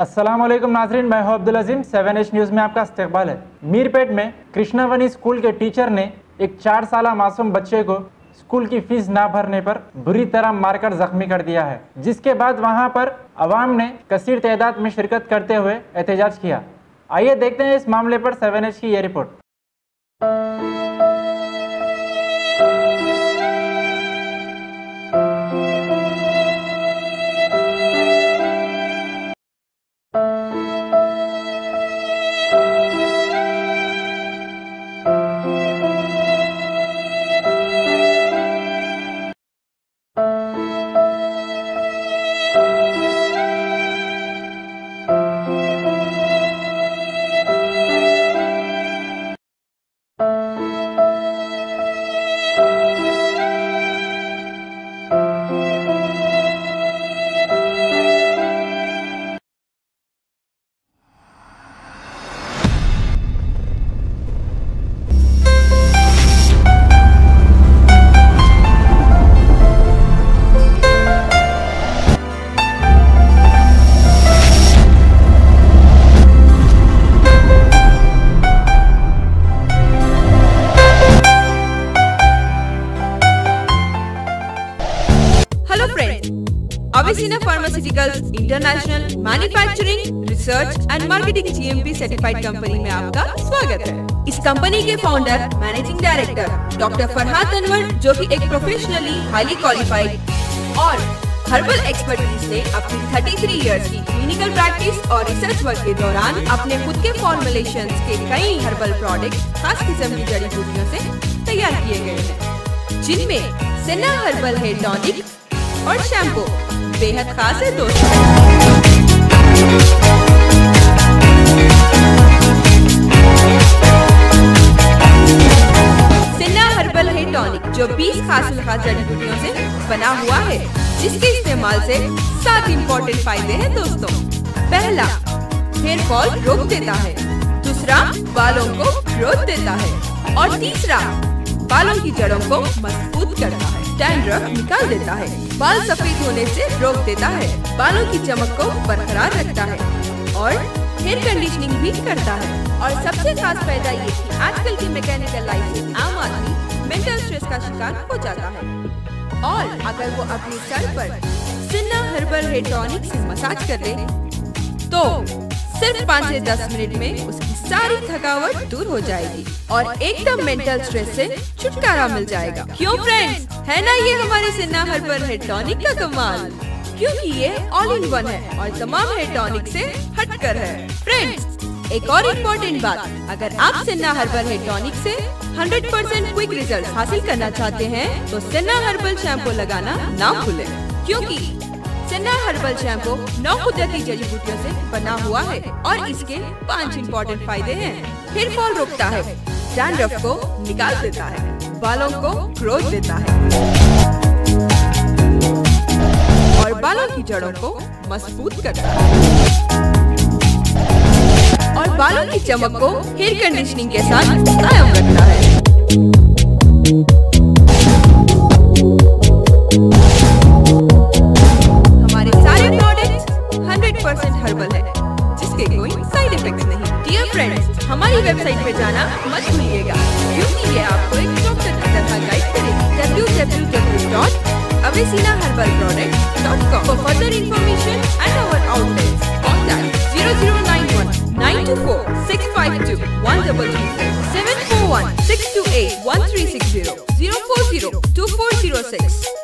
अस्सलामुअलैकुम नाज़रीन, मैं हूं अब्दुल अजीम। 7H न्यूज़ में आपका इस्तकबाल है। मीरपेट में कृष्णावनी स्कूल के टीचर ने एक 4 साल मासूम बच्चे को स्कूल की फीस ना भरने पर बुरी तरह मारकर जख्मी कर दिया है, जिसके बाद वहां पर अवाम ने कसीर तादाद में शिरकत करते हुए एहतजाज किया। आइए देखते हैं इस मामले पर 7H की ये report. Avicina Pharmaceuticals International Manufacturing Research and Marketing GMP certified company में आपका स्वागत है। इस कंपनी के founder managing director doctor Farhad Anwar, जो कि एक प्रोफेशनली हाईली क्वालिफाइड और हर्बल एक्सपर्टीज से अपनी 33 इयर्स की क्लिनिकल प्रैक्टिस और रिसर्च वर्क के दौरान अपने खुद के फॉर्मुलेशंस के कई हर्बल प्रोडक्ट खास किस्म की जड़ी बूटियों से तैयार किए गए हैं, जिनमें सेना हर्बल हेयर टॉनिक और शैम्पू बेहद खास है दोस्तों। सेना हर्बल हेयर टॉनिक जो 20 खास जड़ी बूटियों से बना हुआ है, जिसके इस्तेमाल से 7 इम्पोर्टेंट फायदे हैं दोस्तों। पहला, हेयर फॉल रोक देता है। दूसरा, बालों को ग्रोथ देता है। और तीसरा, बालों की जड़ों को मजबूत करता है, डैंड्रफ निकाल देता है, बाल सफेद होने से रोक देता है, बालों की चमक को बरकरार रखता है और हेयर कंडीशनिंग भी करता है। और सबसे खास फायदा ये कि आजकल की मैकेनिकल लाइफ से आम आदमी मेंटल स्ट्रेस का शिकार हो जाता है, और अगर वो अपनी सर पर सेना हर्बल हेयर टॉनिक से मसाज कर ले तो सिर्फ 5 से 10 मिनट में उसकी सारी थकावट दूर हो जाएगी और एकदम मेंटल स्ट्रेस से छुटकारा मिल जाएगा। क्यों फ्रेंड्स, है ना ये हमारे सेना हर्बल हेयर टॉनिक का कमाल? क्योंकि ये ऑल इन वन है और तमाम हेयर टॉनिक से हटकर है। फ्रेंड्स, एक और इम्पोर्टेंट बात, अगर आप सेना हर्बल हेयर टॉनिक से 100% क्विक रिजल्ट हासिल करना चाहते हैं तो सेना हर्बल शैम्पू लगाना ना भूलें, क्योंकि सेना हर्बल शैम्पू 9 कुदरती जड़ी बूटियों से बना हुआ है और इसके 5 इम्पोर्टेंट फायदे हैं। हेयर फॉल रोकता है, डैंड्रफ को निकाल देता है, बालों को ग्रोथ देता है और बालों की जड़ों को मजबूत करता है और बालों की चमक को हेयर कंडीशनिंग के साथ कायम रखता है। हर्बल है, जिसके कोई साइड इफेक्ट्स नहीं। डियर फ्रेंड्स, हमारी वेबसाइट पे जाना मत भूलिएगा, क्योंकि ये आपको एक डॉक्टर की तरह गाइड करेगी। www.avicinaherbalproducts.com For further information and our outlets, contact 0091 924 652 133 741 628 1360 040 2406